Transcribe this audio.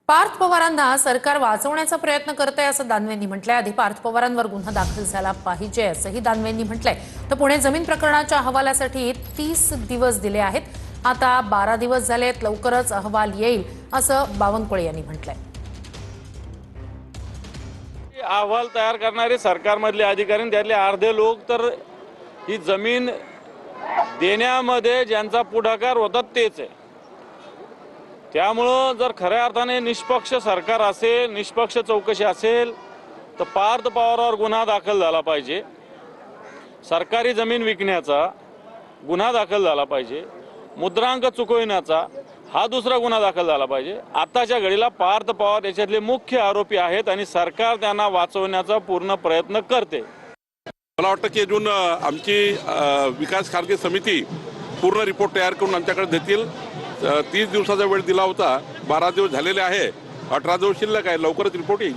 पार्थ पवारांना सरकार वाचवण्याचा प्रयत्न करतंय असं दानवेंनी म्हटलंय। आधी पार्थ पवारांवर गुन्हा दाखल झाला पाहिजे असंही दानवेंनी म्हटलंय। तर पुणे जमीन प्रकरणाच्या अहवालासाठी 30 दिवस दिले आहेत। आता 12 दिवस झालेत, लवकरच अहवाल येईल असं बावनकुळे यांनी म्हटलंय। अहवाल तयार करणारे सरकारमधले अधिकारी, त्यातले अर्धे लोक तर ही जमीन देण्यामध्ये ज्यांचा पुढाकार होता तेच आहे। त्यामुळं जर खऱ्या अर्थाने निष्पक्ष सरकार असेल, निष्पक्ष चौकशी असेल, तर पार्थ पवारावर गुन्हा दाखल झाला पाहिजे। सरकारी जमीन विकण्याचा गुन्हा दाखल झाला पाहिजे। मुद्रांक चुकविण्याचा हा दुसरा गुन्हा दाखल झाला पाहिजे। आताच्या घडीला पार्थ पवार याच्यातले मुख्य आरोपी आहेत आणि सरकार त्यांना वाचवण्याचा पूर्ण प्रयत्न करते। मला वाटतं की अजून आमची विकास खारगे समिती पूर्ण रिपोर्ट तयार करून आमच्याकडे देतील। 30 दिवसाचा वेळ दिला होता, 12 दिवस झालेले आहे, 18 दिवस शिल्लक आहे, लवकरच रिपोर्ट येईल।